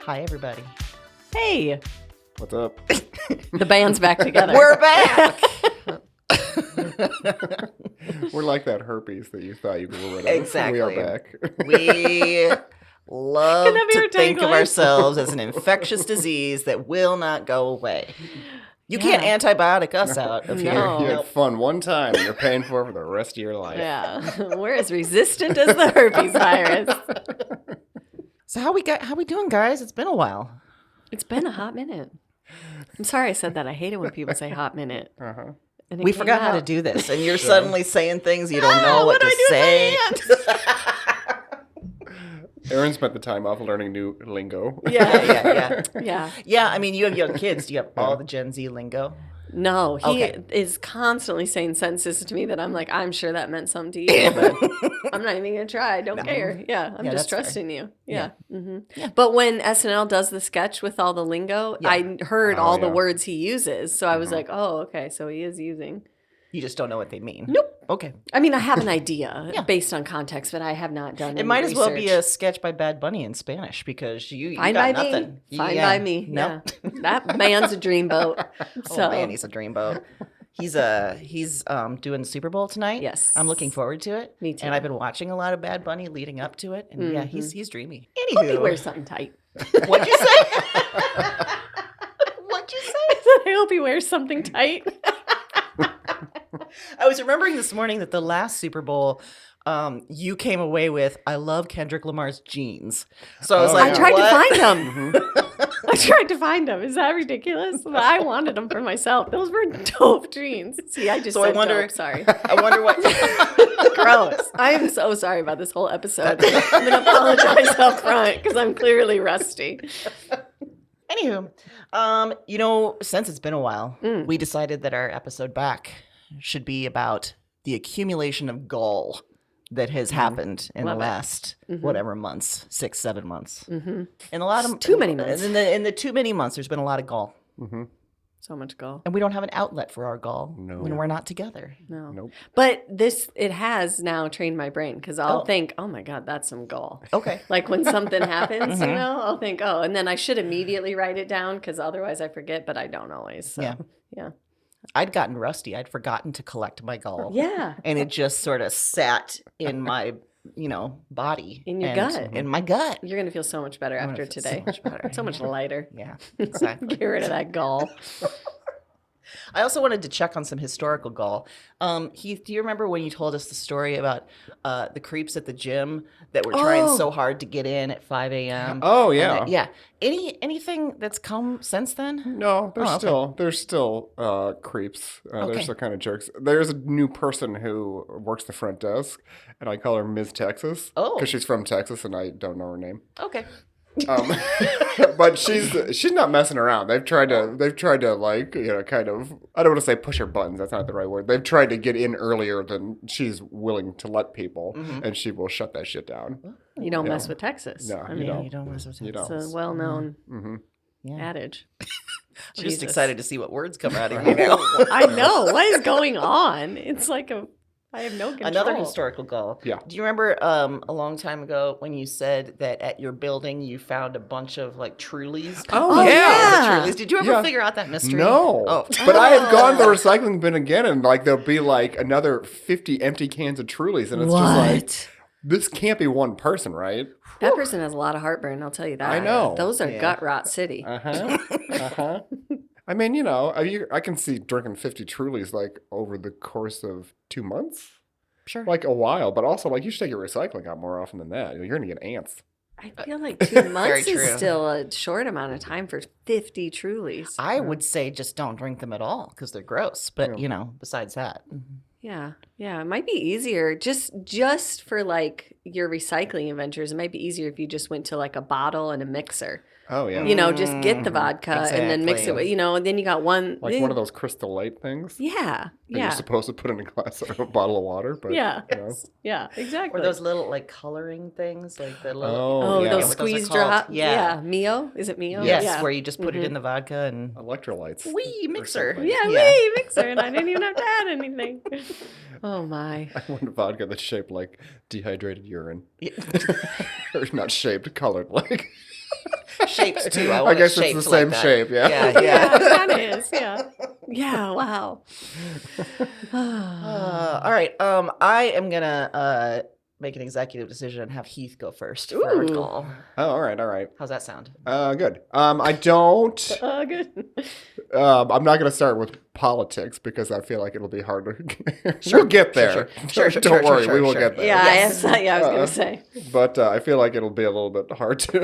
Hi, everybody. Hey, What's up? the band's back together. We're back. We're like that herpes that you thought you were rid of. Exactly. We are back. We love Can that be to our think of tagline? ourselves as an infectious disease that will not go away. You can't Yeah. antibiotic us out of No. here. You had fun one time and you're paying for it for the rest of your life. Yeah, we're as resistant as the herpes virus. So how we doing, guys? It's been a while. It's been a hot minute. I'm sorry I said that. I hate it when people say hot minute. Uh-huh. And it We came forgot how to out. do this, and you're suddenly saying things you don't know what do to I do say. with my hands? Erin spent the time off learning new lingo. Yeah. Yeah. Yeah. Yeah, I mean, you have young kids. Do you have all the Gen Z lingo? No, he Okay. is constantly saying sentences to me that I'm like, I'm sure that meant something to you, but I'm not even going to try. I don't care. Yeah, I'm Yeah, just that's fair. trusting you. Yeah. hmm Yeah. But when SNL does the sketch with all the lingo, Yeah. I heard Oh, all the yeah. words he uses. So I was like, oh, okay. So he is using. You just don't know what they mean. Nope. Okay. I mean, I have an idea Yeah. based on context, but I have not done It any might as well be a research. sketch by Bad Bunny in Spanish because you Fine got by nothing. me. Fine Yeah. by me. No. Yeah. That man's a dreamboat. So, Oh man, he's a dreamboat. He's doing the Super Bowl tonight. Yes. I'm looking forward to it. Me too. And I've been watching a lot of Bad Bunny leading up to it, and yeah, he's dreamy. hope he Anywho, wears something tight. what'd you say? What'd you say? I hope he wears something tight. I was remembering this morning that the last Super Bowl, you came away with, I love Kendrick Lamar's jeans. So I was Oh, like, yeah. I tried what? to find them. I tried to find them. Is that ridiculous? But I wanted them for myself. Those were dope jeans. See, I just So I said wonder- dope. Sorry. I wonder what. Gross. I am so sorry about this whole episode. I'm going to apologize up front because I'm clearly rusty. Anywho, since it's been a while, we decided that our episode back should be about the accumulation of gall that has happened in Love the it. last whatever months, 6-7 months, Mm-hmm. and a lot of Too many months. In the too many months, there's been a lot of gall, So much gall. and we don't have an outlet for our gall No. when we're not together. No. Nope. But it has now trained my brain because I'll Oh. think, oh my God, that's some gall. Okay. Like when something happens, I'll think, oh, and then I should immediately write it down because otherwise I forget, but I don't always. So, Yeah. Yeah. I'd gotten rusty. I'd forgotten to collect my gall. Yeah. And it just sort of sat in my, body. In your and gut. In my gut. You're going to feel so much better I'm gonna after feel today. so much better. So much lighter. Yeah, exactly. Get rid of that gall. I also wanted to check on some historical gall. Heath, do you remember when you told us the story about the creeps at the gym that were trying Oh. so hard to get in at 5 a.m.? Oh, yeah. Yeah. Anything that's come since then? No, okay. there's still creeps. Okay. They're still kind of jerks. There's a new person who works the front desk, and I call her Ms. Texas. Oh. Because she's from Texas, and I don't know her name. Okay. But she's not messing around. They've tried to like, kind of, I don't want to say push her buttons. That's not the right word. They've tried to get in earlier than she's willing to let people, and she will shut that shit down. You don't Yeah. mess with Texas. No, I you mean, don't. You don't mess with You it. don't. it's a well-known Yeah. adage. I'm just Jesus. excited to see what words come out of you now. I know. What is going on? It's like I have no control. Another historical gall. Yeah. Do you remember a long time ago when you said that at your building you found a bunch of like Trulies? Oh, yeah. The Trulies. Did you ever Yeah. figure out that mystery? No. Oh. But I have gone to the recycling bin again, and like there'll be like another 50 empty cans of Trulies, and it's just like, this can't be one person, right? That person has a lot of heartburn, I'll tell you that. I know. Those are Yeah. gut rot city. Uh-huh. I mean, I can see drinking 50 Trulies like over the course of 2 months. Sure. Like a while, but also like you should take your recycling out more often than that. You're gonna get ants. I feel like 2 months is true. still a short amount of time for 50 Trulies. I would say just don't drink them at all because they're gross. But, besides that. Yeah. Yeah. It might be easier just for like your recycling adventures. It might be easier if you just went to like a bottle and a mixer. Oh yeah. Just get the vodka and then mix it with, and then you got one. Like one of those Crystal Light things. Yeah. That you're supposed to put in a glass or a bottle of water, but Yeah. you know. Yeah, exactly. Or those little like coloring things, like the little. Oh, yeah. those What those are squeeze called. drop. Yeah. Mio? Is it Mio? Yes, Yeah. where you just put it in the vodka and Electrolytes. wee or mixer. something. Yeah, Yeah. wee, mixer, and I didn't even have to add anything. Oh my. I want a vodka that's shaped like dehydrated urine. Yeah. Or not shaped, colored like. Shaped too. I I want guess it it's the shaped same like that. shape. Yeah. Yeah, Yeah, it yeah. kind of is. Yeah. Yeah. Wow. All right. I am gonna make an executive decision and have Heath go first for our Ooh. goal. Oh, all right. How's that sound? Good. I don't. Good. I'm not going to start with politics because I feel like it'll be hard to. We'll get there. Sure. Don't worry, we will get there. Yeah, Yes. I was gonna say. But I feel like it'll be a little bit hard to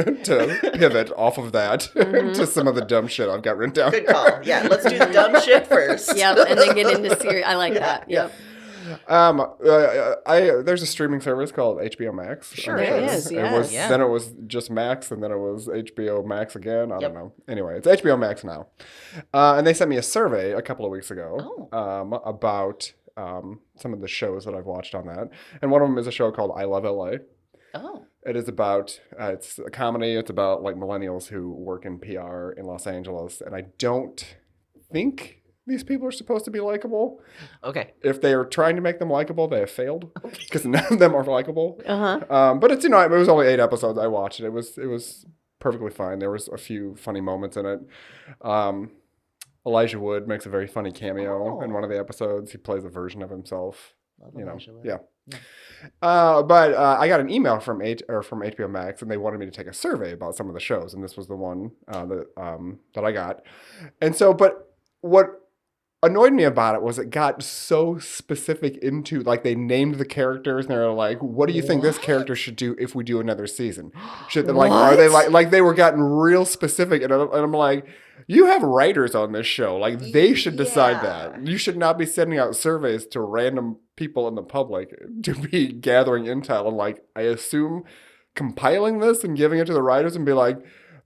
pivot off of that to some of the dumb shit I've got written down. Good call. Yeah, let's do the dumb shit first. Yep, and then get into serious. I like that. Yep. There's a streaming service called HBO Max. Sure There is. is. It Yes. was Yeah. then it was just Max, and then it was HBO Max again. I Yep. don't know. Anyway, it's HBO Max now, and they sent me a survey a couple of weeks ago about some of the shows that I've watched on that, and one of them is a show called I Love LA. Oh. It is about it's a comedy. It's about like millennials who work in PR in Los Angeles, and I don't think these people are supposed to be likable. Okay. If they are trying to make them likable, they have failed because none of them are likable. Uh-huh. But it's, you know, it was only 8 episodes. I watched it. It was perfectly fine. There was a few funny moments in it. Elijah Wood makes a very funny cameo in one of the episodes. He plays a version of himself. Love You know, Elijah Wood. yeah. But I got an email from HBO Max, and they wanted me to take a survey about some of the shows, and this was the one that I got. And so, but what annoyed me about it was it got so specific into, like, they named the characters and they're like, what do you think this character should do if we do another season? Should they, like, are they like they were gotten real specific, and I'm like, you have writers on this show, like they should decide that. You should not be sending out surveys to random people in the public to be gathering intel and, like, I assume compiling this and giving it to the writers and be like,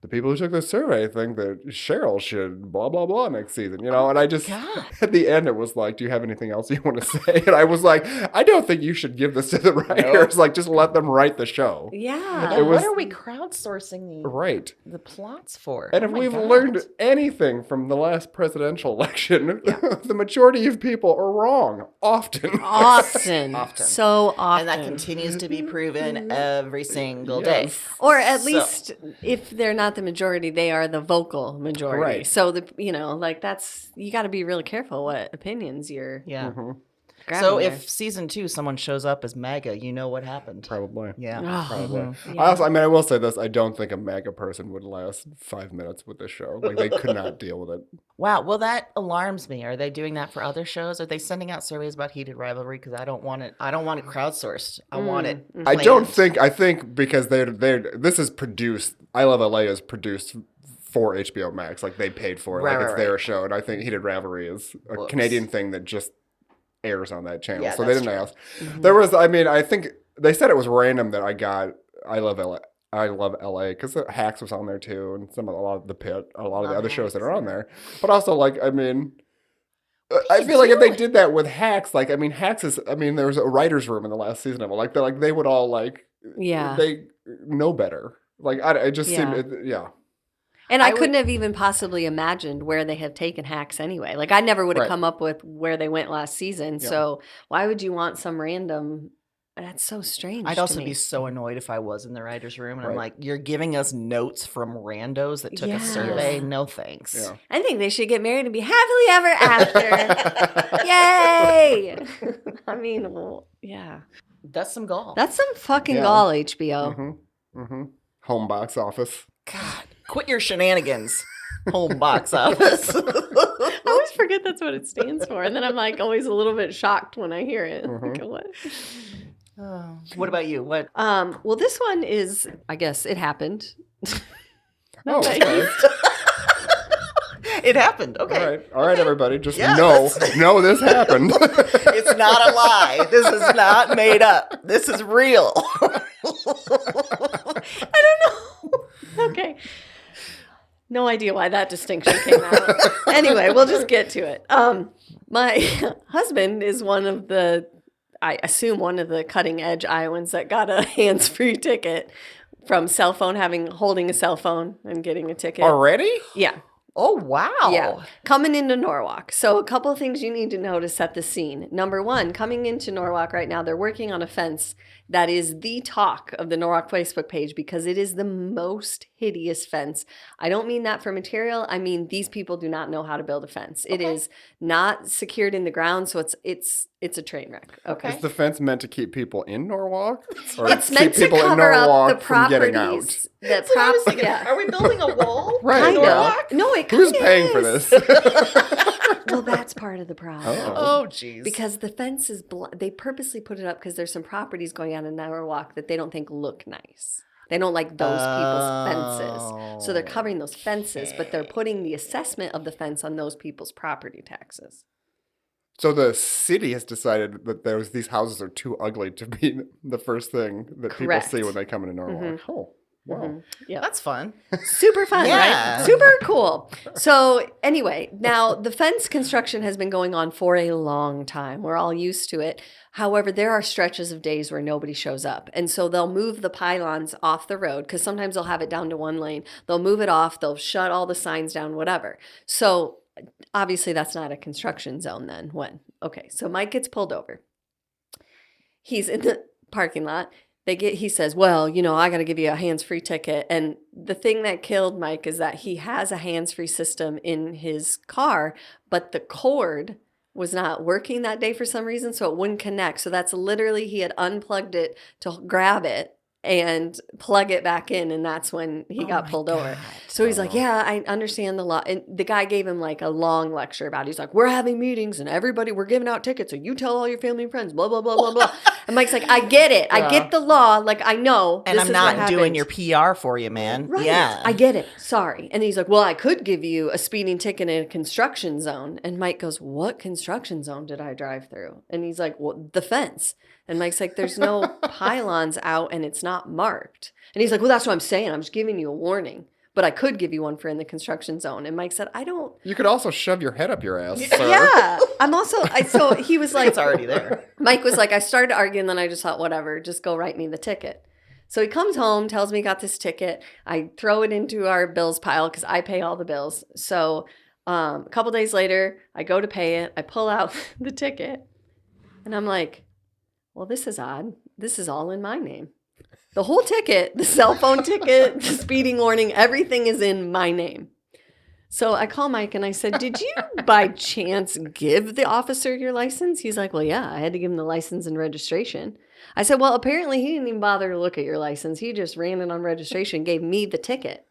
the people who took this survey think that Cheryl should blah, blah, blah next season, you know? And I just, at the end, it was like, do you have anything else you want to say? And I was like, I don't think you should give this to the writers. Like, just let them write the show. Yeah. Yeah, It was- what are we crowdsourcing Right. the plots for? And Oh if my we've God. learned anything from the last presidential election, the majority of people are wrong, often. Often. Often. So And often. that continues to be proven every single day. Yes. Or at So- least if they're not the majority, they are the vocal majority. Right. So like that's, you got to be really careful what opinions you're Yeah. Mhm. grabbing So there. if season 2 someone shows up as MAGA, you know what happened. Probably. Yeah. Oh, Probably. yeah. I mean, I will say this. I don't think a MAGA person would last 5 minutes with this show. Like, they could not deal with it. Wow. Well, that alarms me. Are they doing that for other shows? Are they sending out surveys about heated rivalry? Because I don't want it. I don't want it crowdsourced. I want it. I don't planned. I think because this is produced, I Love LA is produced for HBO Max. Like, they paid for it. Right, like, it's right, their right. show. And I think Heated Rivalry is a Whoops. Canadian thing that just airs on that channel. Yeah, So they that's didn't true. ask. There was, I mean, I think they said it was random that I got I Love LA because Hacks was on there too, and a lot of The Pit, a lot of the Love other shows that Hacks, are on yeah. there. But also, like, I mean, I feel like if they did that with Hacks, like, I mean, Hacks is, I mean, there was a writer's room in the last season of it. Like, they would all, like, Yeah. they know better. Like, it just Yeah. seemed, yeah. And I I would- couldn't have even possibly imagined where they have taken Hacks anyway. Like, I never would have Right. come up with where they went last season. Yeah. So why would you want some random? That's so strange. I'd to also me. be so annoyed if I was in the writer's room and I'm Right. like, you're giving us notes from randos that took Yeah. a survey? No thanks. Yeah. I think they should get married and be happily ever after. Yay! I mean, well, yeah. That's some gall. That's some fucking Yeah. gall, HBO. Mm-hmm. Mm-hmm. Home box office. God, quit your shenanigans. Home box office. I always forget that's what it stands for. And then I'm like always a little bit shocked when I hear it. Like, what? Oh. What about you? What? Well, this one is, I guess it happened. Oh, okay. It happened. Okay. All right, everybody. Just Yeah, know this happened. It's not a lie. This is not made up. This is real. I don't know. Okay. No idea why that distinction came out. Anyway, we'll just get to it. My husband is I assume one of the cutting edge Iowans that got a hands-free ticket from holding a cell phone and getting a ticket. Already? Yeah. Oh, wow. Yeah, coming into Norwalk. So a couple of things you need to know to set the scene. Number one, coming into Norwalk right now, they're working on a fence that is the talk of the Norwalk Facebook page because it is the most hideous fence. I don't mean that for material. I mean, these people do not know how to build a fence. It is not secured in the ground, so it's a train wreck. Okay. Is the fence meant to keep people in Norwalk? Or It's keep meant to people in cover up Norwalk the from getting out? properties. The That's what I was thinking. yeah. Are we building a wall? Right. Kind Norwalk? of. No, it Who's kinda paying for is. this? Well, that's part of the problem. Oh, jeez. Because the fence is, they purposely put it up because there's some properties going on in Norwalk that they don't think look nice. They don't like those people's fences. So they're covering those fences, but they're putting the assessment of the fence on those people's property taxes. So the city has decided that these houses are too ugly to be the first thing that Correct. people see when they come into Norwalk. Oh, wow. Yeah. That's fun. Super fun, Yeah. right? Super cool. So anyway, now the fence construction has been going on for a long time. We're all used to it. However, there are stretches of days where nobody shows up. And so they'll move the pylons off the road because sometimes they'll have it down to one lane. They'll move it off. They'll shut all the signs down, whatever. So obviously that's not a construction zone then. When? Okay, so Mike gets pulled over. He's in the parking lot. He says, well, I got to give you a hands-free ticket. And the thing that killed Mike is that he has a hands-free system in his car, but the cord was not working that day for some reason, so it wouldn't connect. So that's literally, he had unplugged it to grab it and plug it back in, and that's when he got pulled over. So he's like, yeah, I understand the law. And the guy gave him like a long lecture about it. He's like, we're having meetings and we're giving out tickets, so you tell all your family and friends, blah, blah, blah, blah, blah. And Mike's like, I get it. I get the law. Like, I know. And this I'm is what not doing happens. your PR for you, man. Right. Yeah. I get it. Sorry. And he's like, well, I could give you a speeding ticket in a construction zone. And Mike goes, what construction zone did I drive through? And he's like, well, the fence. And Mike's like, there's no pylons out and it's not marked. And he's like, well, that's what I'm saying. I'm just giving you a warning. But I could give you one for in the construction zone. And Mike said, I don't. You could also shove your head up your ass. Sir. Yeah. I'm also, so he was like, It's already there. Mike was like, I started arguing, then I just thought, whatever, just go write me the ticket. So he comes home, tells me he got this ticket. I throw it into our bills pile because I pay all the bills. So a couple days later, I go to pay it. I pull out the ticket. And I'm like, well, this is odd. This is all in my name. The whole ticket, the cell phone ticket, the speeding warning, everything is in my name. So I call Mike and I said, did you by chance give the officer your license? He's like, well, yeah, I had to give him the license and registration. I said, well, apparently he didn't even bother to look at your license. He just ran it on registration, gave me the ticket.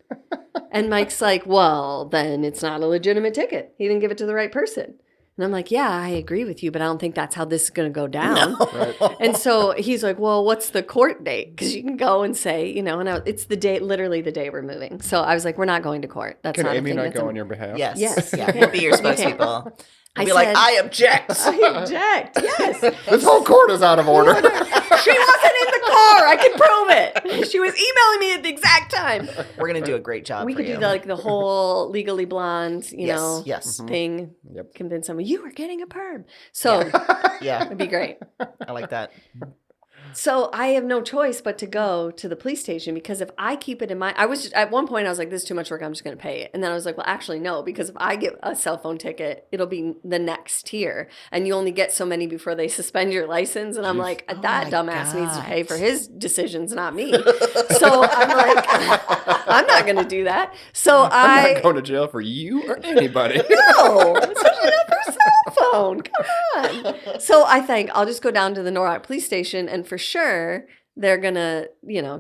And Mike's like, well, then it's not a legitimate ticket. He didn't give it to the right person. And I'm like, yeah, I agree with you, but I don't think that's how this is going to go down. No. Right. And so he's like, well, what's the court date? Because you can go and say, it's the day, literally the day we're moving. So I was like, we're not going to court. That's Can not Amy a thing. and I That's go a- on your behalf? Yes. Yes. Yeah. Be your spokespeople. Be like, said- I object. I object. Yes. This whole court is out of order. She wasn't in the car. I can prove it. She was emailing me at the exact time. We're going to do a great job We for could you. do the whole Legally Blonde, Yes. thing. Yep. Convince someone you were getting a perm. So Yeah. it'd be great. I like that. So I have no choice but to go to the police station because if I keep it in my, at one point I was like, this is too much work. I'm just going to pay it. And then I was like, well, actually, no, because if I get a cell phone ticket, it'll be the next tier and you only get so many before they suspend your license. And I'm like, that my dumbass needs to God. pay for his decisions, not me. So I'm like, I'm not going to do that. So I'm not going to jail for you or anybody. No, especially not for a cell phone. Come on. So I think I'll just go down to the Norwalk police station and for sure they're going to,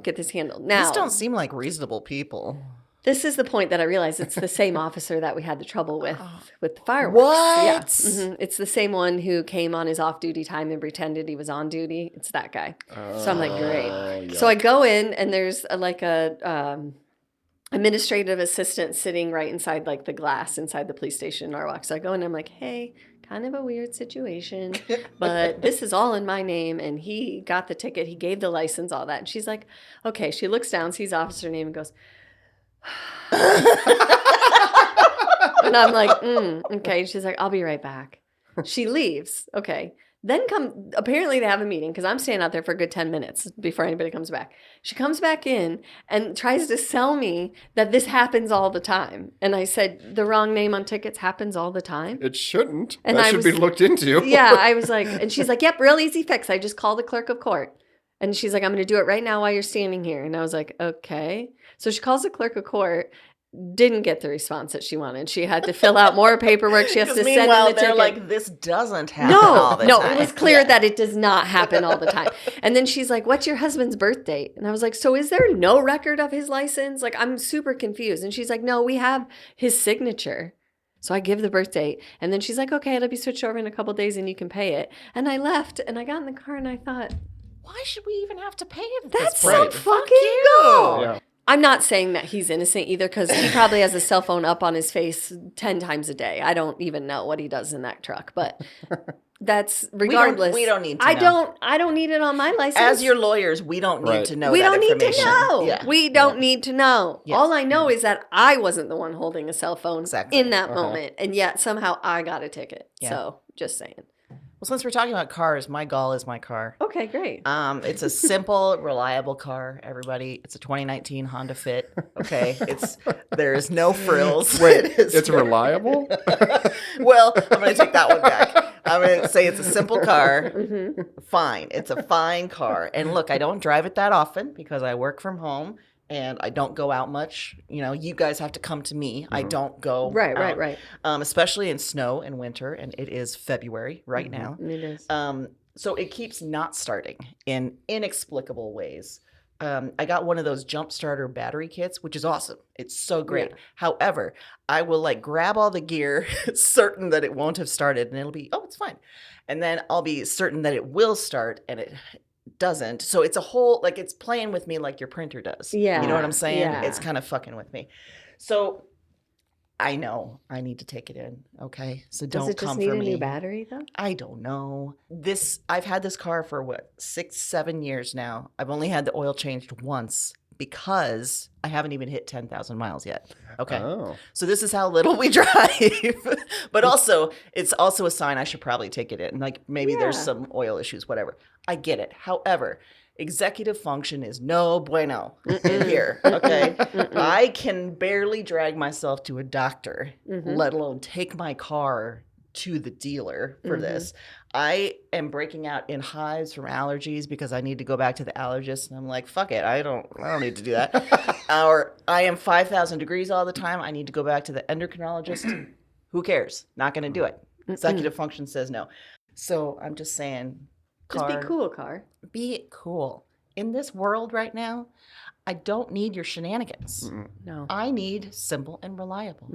get this handled. Now, These don't seem like reasonable people. this is the point that I realized it's the same officer that we had the trouble with the fireworks. What? Yeah. Mhm. It's the same one who came on his off-duty time and pretended he was on duty. It's that guy. So I'm like, great. yeah. So I go in and there's a administrative assistant sitting right inside the glass inside the police station in Norwalk. So I go in and I'm like, hey, kind of a weird situation, but this is all in my name. And he got the ticket. He gave the license, all that. And she's like, okay. She looks down, sees officer name and goes, and I'm like, okay. She's like, I'll be right back. She leaves. Okay. Then apparently they have a meeting because I'm staying out there for a good 10 minutes before anybody comes back. She comes back in and tries to sell me that this happens all the time. And I said, the wrong name on tickets happens all the time. It shouldn't. And That I should be was- looked into. Yeah, I was like, and she's like, yep, real easy fix. I just call the clerk of court. And she's like, I'm going to do it right now while you're standing here. And I was like, okay. So she calls the clerk of court. Didn't get the response that she wanted. She had to fill out more paperwork. She has to send in the ticket. They're like, this doesn't happen all the time. No, it was clear that it does not happen all the time. And then she's like, what's your husband's birth date? And I was like, so is there no record of his license? Like, I'm super confused. And she's like, no, we have his signature. So I give the birth date. And then she's like, okay, it'll be switched over in a couple of days and you can pay it. And I left and I got in the car and I thought, why should we even have to pay it? That's some fucking goal. Yeah. I'm not saying that he's innocent either because he probably has a cell phone up on his face 10 times a day. I don't even know what he does in that truck, but that's regardless. We don't need to know. I don't need it on my license. As your lawyers, we don't need to know We that don't need to information. know. Yeah. We don't need to know. Yeah. All I know is that I wasn't the one holding a cell phone Exactly. in that moment, and yet somehow I got a ticket. Yeah. So just saying. Well, since we're talking about cars, my Gall is my car. Okay, great. It's a simple, reliable car, everybody. It's a 2019 Honda Fit. Okay. There is no frills. Wait, it's reliable? Well, I'm going to take that one back. I'm going to say it's a simple car. Fine. It's a fine car. And look, I don't drive it that often because I work from home and I don't go out much. You know, you guys have to come to me. I don't go Right. especially in snow and winter, and it is February right now. It is. So it keeps not starting in inexplicable ways. I got one of those jump starter battery kits, which is awesome. It's so great. Yeah. However, I will like grab all the gear, certain that it won't have started, and it'll be, oh, it's fine. And then I'll be certain that it will start, and it doesn't. So it's a whole, like, it's playing with me like your printer does. Yeah. You know what I'm saying? Yeah. It's kind of fucking with me. So I know I need to take it in. Okay. So don't Does it come just need for a me. new battery though? I don't know. I've had this car for what, 6-7 years now. I've only had the oil changed once because I haven't even hit 10,000 miles yet. Okay. Oh. So this is how little we drive. But also, it's also a sign I should probably take it in. Like maybe there's Yeah. some oil issues, whatever. I get it. However, executive function is no bueno in here. Okay. I can barely drag myself to a doctor, let alone take my car to the dealer for this. I am breaking out in hives from allergies because I need to go back to the allergist, and I'm like, fuck it, I don't need to do that. Or I am 5,000 degrees all the time. I need to go back to the endocrinologist. Who cares? Not going to do it. Executive function says no. So I'm just saying, Just be cool, car. Be cool. In this world right now, I don't need your shenanigans. No. I need simple and reliable.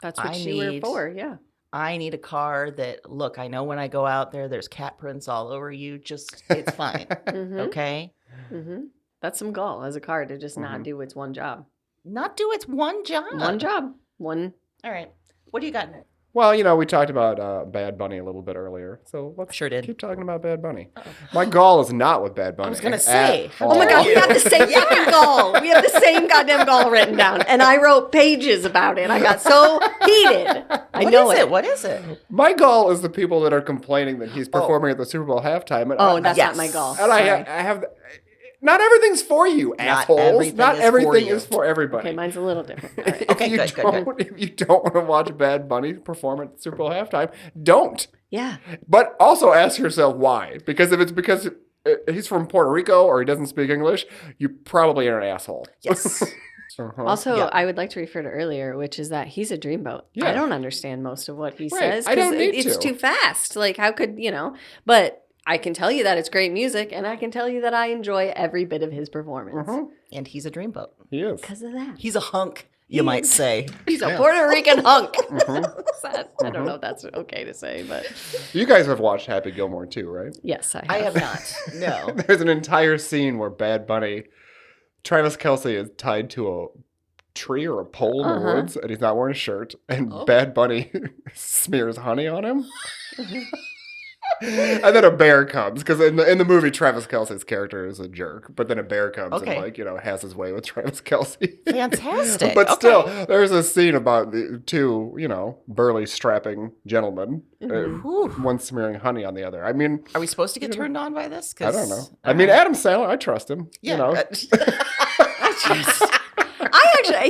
That's what I you were need- for, yeah. I need a car that, look, I know when I go out there, there's cat prints all over you. Just, it's fine. Okay? That's some gall as a car to just not do its one job. Not do its one job. One job. One. All right. What do you got? Well, you know, we talked about Bad Bunny a little bit earlier, so let's Sure did. keep talking about Bad Bunny. My Gall is not with Bad Bunny. I was going to say. Oh my God, we have the same fucking gall. We have the same goddamn gall written down. And I wrote pages about it. I got so heated. I know it. What is it? My Gall is the people that are complaining that he's performing at the Super Bowl halftime. And Oh, that's Yes. not my gall. and I have. Not everything's for you, assholes. everything Not is for everything you. is for everybody. Okay, mine's a little different. All right. Okay, good. If you don't want to watch Bad Bunny perform at the Super Bowl halftime, don't. Yeah. But also ask yourself why. Because if it's because he's from Puerto Rico or he doesn't speak English, you probably are an asshole. Yes. Also, Yeah. I would like to refer to earlier, which is that he's a dreamboat. Yeah. I don't understand most of what he Right. says I don't need it's to. too fast. Like, how could, but I can tell you that it's great music, and I can tell you that I enjoy every bit of his performance And he's a dreamboat. He is. because of that. He's a hunk, you might say. He's a Puerto Rican hunk. I don't know if that's okay to say, but You guys have watched Happy Gilmore too, right? yes, I have. I have not. No. There's an entire scene where Bad Bunny, Travis Kelce is tied to a tree or a pole in the woods, and he's not wearing a shirt, and Bad Bunny smears honey on him. And then a bear comes, because in the movie, Travis Kelce's character is a jerk, but then a bear comes Okay. and, has his way with Travis Kelce. Fantastic. But Okay. still, there's a scene about the two, burly, strapping gentlemen, one smearing honey on the other. I mean, Are we supposed to get turned on by this? I don't know. I mean, Adam Sandler, I trust him. Yeah.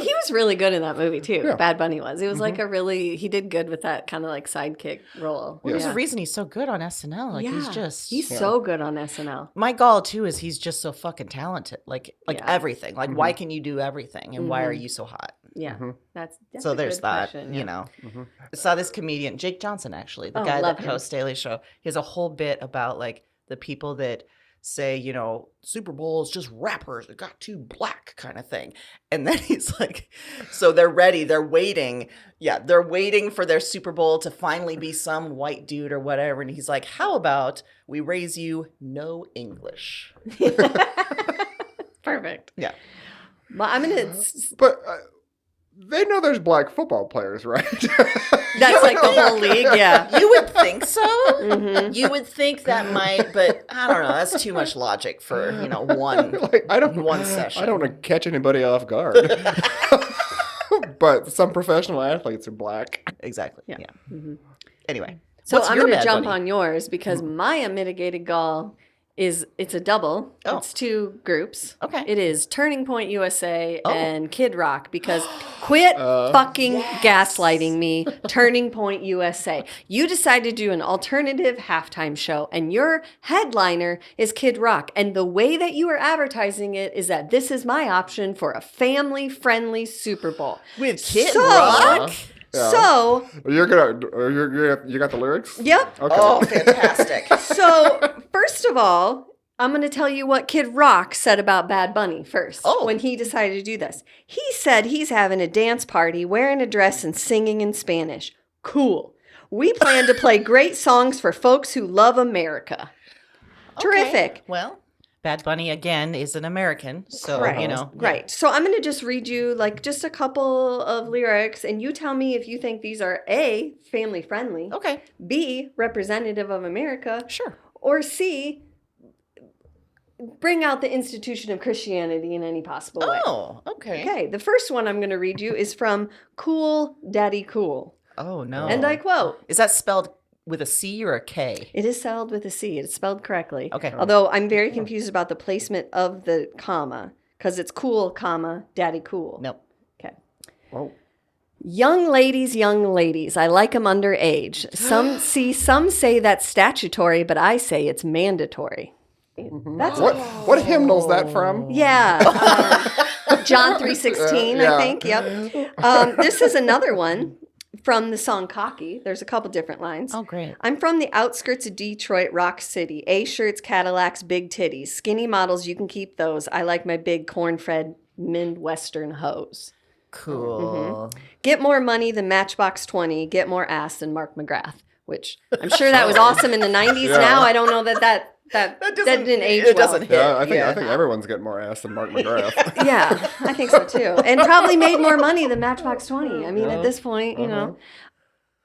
He was was really good in that movie too. Yeah. Bad Bunny was. It was like he did good with that kind of like sidekick role. Well, there's yeah. a reason he's so good on SNL. Like he's so good on SNL. My gall too is he's just so fucking talented. Like Yeah. everything. Like why can you do everything, and why are you so hot? Yeah, that's So a there's good that. question, You yeah. know, I saw this comedian Jake Johnson actually, the Oh, guy love that him. hosts Daily Show. He has a whole bit about like the people that say, you know, Super Bowl is just rappers that got too black kind of thing. And then he's like, so they're ready, they're waiting. Yeah, they're waiting for their Super Bowl to finally be some white dude or whatever. And he's like, how about we raise you no English? Perfect. Yeah. Well, I'm gonna. But they know there's black football players, right? That's like the whole league. Yeah. You would think so. Mhm. You would think that might, but I don't know. That's too much logic for, you know, one one session. I don't want to catch anybody off guard. But some professional athletes are black. Exactly. Yeah. Yeah. Mhm. Anyway. So what's I'm your going to Bad jump Bunny? on yours because my unmitigated gall it's a double. Oh. It's two groups. Okay. It is Turning Point USA Oh. and Kid Rock because quit fucking gaslighting me, Turning Point USA. You decided to do an alternative halftime show and your headliner is Kid Rock. And the way that you are advertising it is that this is my option for a family-friendly Super Bowl. With Kid So- Rock? Yeah. So, You got the lyrics? yep. Okay. Oh, fantastic. So, first of all, I'm going to tell you what Kid Rock said about Bad Bunny first. Oh. When he decided to do this. He said he's having a dance party, wearing a dress, and singing in Spanish. Cool. We plan to play great songs for folks who love America. Terrific. Okay. Well, Bad Bunny, again, is an American. So, Correct. you know. Right. So I'm going to just read you like just a couple of lyrics and you tell me if you think these are A, family friendly, Okay. B, representative of America, Sure. or C, bring out the institution of Christianity in any possible way. Oh, okay. Okay, the first one I'm going to read you is from Cool Daddy Cool. Oh, no. And I quote, Is that spelled with a C or a K? it is spelled with a C. It's spelled correctly. Okay. Although I'm very confused about the placement of the comma because it's cool, comma, daddy cool. Nope. Okay. Oh. Young ladies, I like them underage. Some say that's statutory, but I say it's mandatory. That's What hymnal's that from? Yeah. John 3:16, Yeah. I think. Yep. This is another one from the song Cocky. There's a couple different lines. Oh, great. I'm from the outskirts of Detroit, Rock City. A-shirts, Cadillacs, big titties. Skinny models, you can keep those. I like my big corn-fed Midwestern hoes. Cool. Get more money than Matchbox 20. Get more ass than Mark McGrath, which I'm sure that was awesome in the 90s. Yeah. Now I don't know that didn't age it well. doesn't hit. Yeah, I think everyone's getting more ass than Mark McGrath. Yeah, I think so too. And probably made more money than Matchbox 20. I mean, at this point, you know.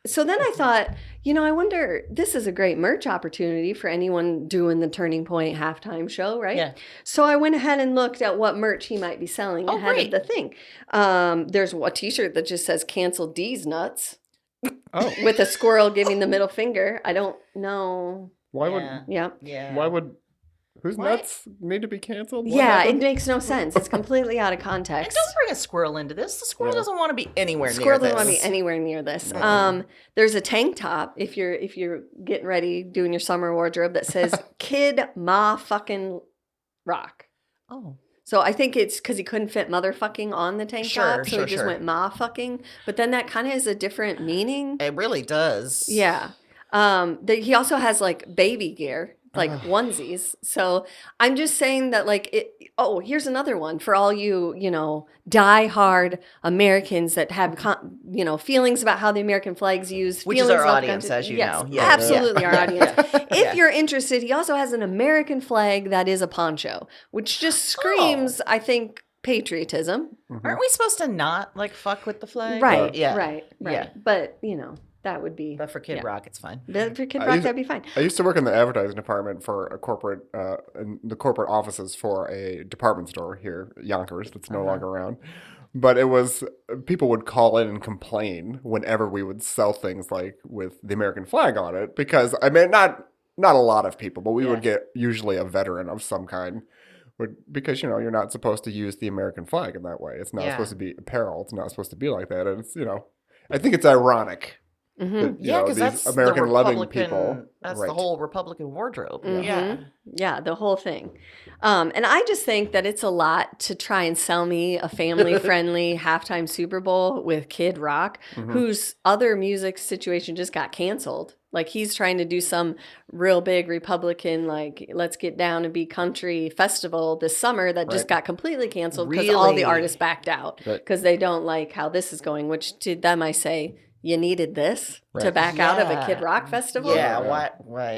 So then I thought, I wonder, this is a great merch opportunity for anyone doing the Turning Point halftime show, right? Yeah. So I went ahead and looked at what merch he might be selling Oh, ahead great. of the thing. There's a t-shirt that just says cancel D's nuts Oh, with a squirrel giving the middle finger. I don't know. why Yeah. Yeah. Yeah. would whose What? nuts need to be canceled? What Yeah, it happened? makes no sense. It's completely out of And context. don't bring a squirrel into this. The squirrel Yeah. doesn't want to be anywhere Squirrel near doesn't this. want to be anywhere near this. There's a tank top if you're getting ready doing your summer wardrobe that says "Kid Ma fucking Rock." Oh. So I think it's because he couldn't fit motherfucking on the tank Sure, top, so sure, he just sure. went ma fucking. But then that kind of is a different meaning. It really does. Yeah. He also has like baby gear, like onesies. So I'm just saying that like it. Oh, here's another one for all you die-hard Americans that have feelings about how the American flag's used. Which is feelings our about audience, as you yes, know. Yeah. absolutely our audience. If Yeah. you're interested, he also has an American flag that is a poncho, which just screams, I think, patriotism. Aren't we supposed to not like fuck with the flag? Right. Yeah. Right. Yeah. But that would be. But for Kid yeah. Rock, it's fine. But for Kid I Rock, used- that'd be fine. I used to work in the advertising department for a corporate, in the corporate offices for a department store here, Yonkers, that's no longer around. But it was, people would call in and complain whenever we would sell things like with the American flag on it, because I mean, not a lot of people, but we would get usually a veteran of some kind because you're not supposed to use the American flag in that way. It's not supposed to be apparel. It's not supposed to be like that. And it's I think it's ironic. That, Yeah, because these that's American the loving Republican. people. That's Right. the whole Republican wardrobe. Mhm. Yeah. Yeah, the whole thing. And I just think that it's a lot to try and sell me a family-friendly halftime Super Bowl with Kid Rock, whose other music situation just got canceled. Like he's trying to do some real big Republican, like let's get down and be country festival this summer that just got completely canceled because all the Really? artists backed out because they don't like how this is going. Which to them I say, you needed this to back out of a Kid Rock festival. Yeah. Why?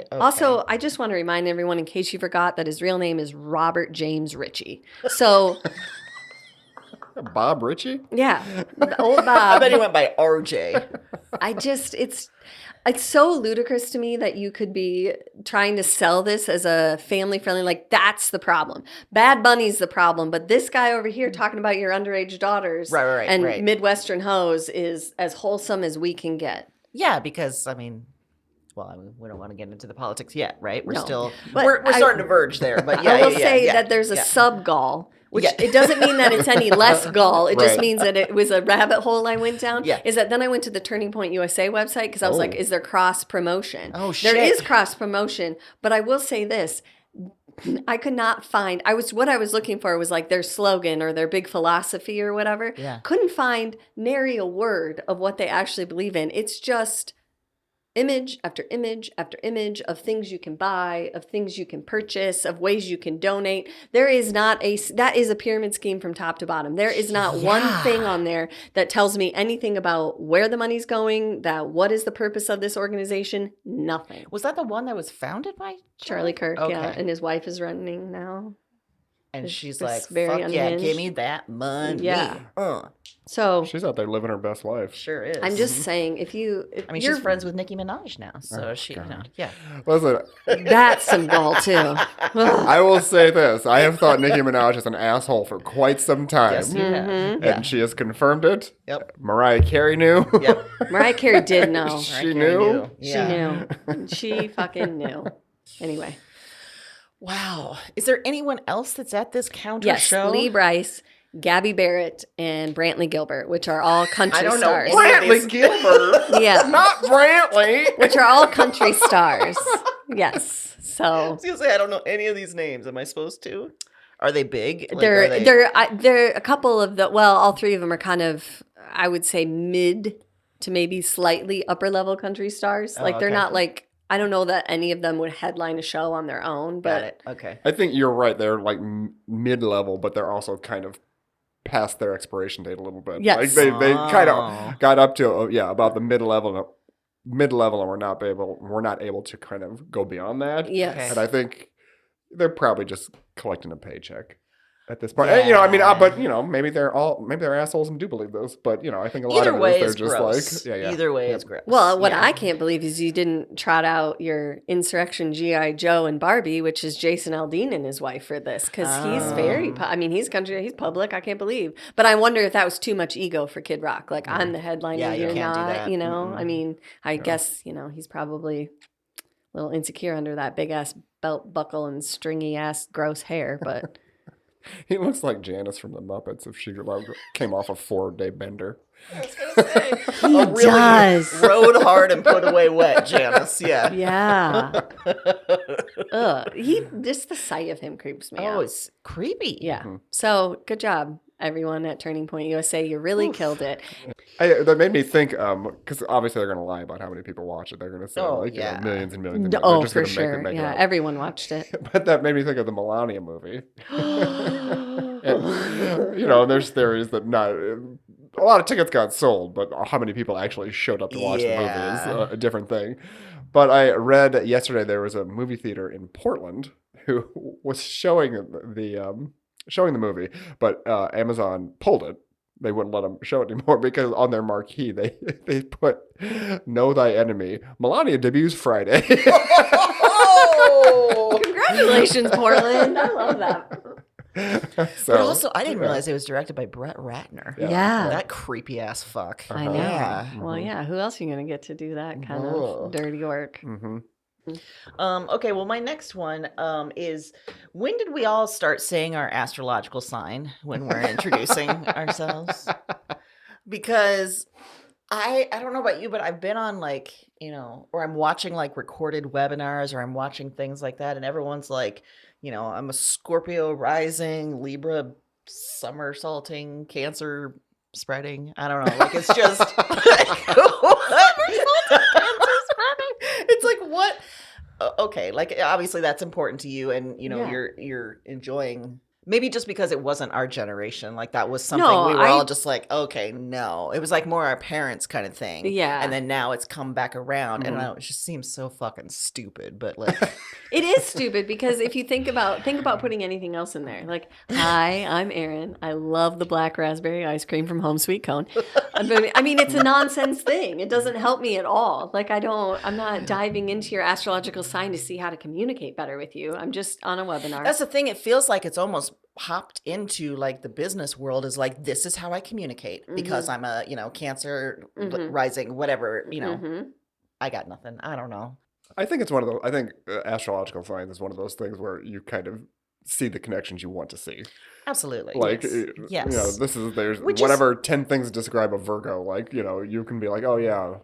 Okay. Also, I just want to remind everyone, in case you forgot, that his real name is Robert James Ritchie. So, Bob Ritchie? yeah, old I Bob. bet he went by RJ. It's so ludicrous to me that you could be trying to sell this as a family friendly. Like that's the problem. Bad Bunny's the problem, but this guy over here talking about your underage daughters Right, and Midwestern hoes is as wholesome as we can get. Yeah, because we don't want to get into the politics yet, right? We're No. still But we're starting to verge there. But yeah, I will yeah, say yeah, that there's a yeah. sub-gall, which Yeah. it doesn't mean that it's any less gall. It just Right. means that it was a rabbit hole I went down. Yeah. Is that then I went to the Turning Point USA website because I was like, is there cross-promotion? Oh, There shit. is cross-promotion, but I will say this. I could not find, what I was looking for was like their slogan or their big philosophy or whatever. Yeah. Couldn't find nary a word of what they actually believe in. It's just image after image after image of things you can buy, of things you can purchase, of ways you can donate. That is a pyramid scheme from top to bottom. There is not one thing on there that tells me anything about where the money's going, that what is the purpose of this organization, nothing. Was that the one that was founded by Charlie Kirk, Okay. yeah, and his wife is running now. And she's It's like, very "Fuck yeah, unhinged. give me that money." Yeah. So She's out there living her best life. Sure is. I'm just saying, if I mean, you're she's friends with Nicki Minaj now, so yeah. Listen, that's some gall too. Ugh. I will say this. I have thought Nicki Minaj is an asshole for quite some time. Yes, you have. Mm-hmm. And she has confirmed it. Yep. Mariah Carey knew. Yep. Mariah Carey did know. She knew. She knew. She fucking knew. Anyway. Wow. Is there anyone else that's at this counter Yes, show? Lee Bryce, Gabby Barrett, and Brantley Gilbert, which are all country I don't know. stars. Brantley Gilbert. Yeah. Not Brantley. Which are all country stars. Yes. I So was gonna say I don't know any of these names. Am I supposed to? Are they big? Like, they're are they- they're a couple of all three of them are kind of, I would say, mid to maybe slightly upper level country stars. Oh, Like they're okay. not like, I don't know that any of them would headline a show on their own, Got but it. Okay. I think you're right. They're like mid-level, but they're also kind of past their expiration date a little bit. Yes. Like they kind Oh. of got up to about the mid-level, and we're not able to kind of go beyond that. yes. Okay. And I think they're probably just collecting a paycheck at this point. Yeah. And, but maybe they're assholes and do believe this. But I think a lot Either of it way is they're is just gross. like Either way is gross. Well, what Yeah. I can't believe is you didn't trot out your Insurrection G.I. Joe and Barbie, which is Jason Aldean and his wife for this, because he's very, he's country, he's public, I can't believe. But I wonder if that was too much ego for Kid Rock. Like, I'm the headliner, Yeah, you you're can't do not, that. I mean, I guess, he's probably a little insecure under that big-ass belt buckle and stringy-ass gross hair, but... He looks like Janice from the Muppets if she came off a 4-day bender. I was gonna say He a really does. rode hard and put away wet, Janice. Yeah. Yeah. Ugh. Just the sight of him creeps me Oh, out. it's creepy. Yeah. So good job, everyone at Turning Point USA. You really killed it. That made me think, because obviously they're going to lie about how many people watch it. They're going to say yeah. millions and millions. And Oh, they're just for gonna sure. Make it Yeah, up. everyone watched it. But that made me think of the Melania movie. And, there's theories that not a lot of tickets got sold, but how many people actually showed up to watch the movie is a different thing. But I read yesterday there was a movie theater in Portland who was showing the movie, but Amazon pulled it. They wouldn't let them show it anymore because on their marquee they put "Know Thy Enemy." Melania debuts Friday. Oh! Congratulations, Portland. I love that. So, But also, I didn't realize it was directed by Brett Ratner. Yeah. That creepy ass fuck. I know. Yeah. Well, yeah. Who else are you going to get to do that kind Ugh. of dirty work? Mhm. Okay, well, my next one is, when did we all start saying our astrological sign when we're introducing ourselves? Because I don't know about you, but I've been on like, or I'm watching like recorded webinars, or I'm watching things like that, and everyone's like, I'm a Scorpio rising, Libra somersaulting, Cancer spreading. I don't know. Like, it's just it's like, what? Okay, like, obviously that's important to you, and Yeah. you're enjoying. Maybe just because it wasn't our generation, like that was something No, we were all just like, okay, no. It was like more our parents kind of thing. Yeah. And then now it's come back around, and I Mhm. don't know, it just seems so fucking stupid. But like, It is stupid because if you think about putting anything else in there, like, hi, I'm Erin. I love the black raspberry ice cream from Home Sweet Cone. I mean, it's a nonsense thing. It doesn't help me at all. Like, I'm not diving into your astrological sign to see how to communicate better with you. I'm just on a webinar. that's the thing. It feels like it's almost hopped into like the business world, is like, this is how I communicate because I'm a, Cancer rising, whatever, I got nothing. I don't know. I think it's one of those. I think astrological science is one of those things where you kind of see the connections you want to see. Absolutely. Like, Yes. there's Which whatever 10 things to describe a Virgo. Like, you can be like, oh yeah,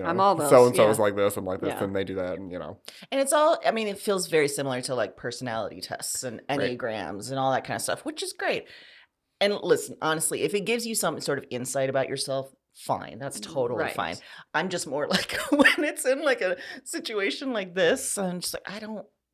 I'm all those, so and so yeah. is like this and like this, Yeah. and they do that, and And it's all, I mean, it feels very similar to like personality tests and Enneagrams and all that kind of stuff, which is great. And listen, honestly, if it gives you some sort of insight about yourself, fine. That's totally Right. fine. I'm just more like, when it's in like a situation like this, I'm just like,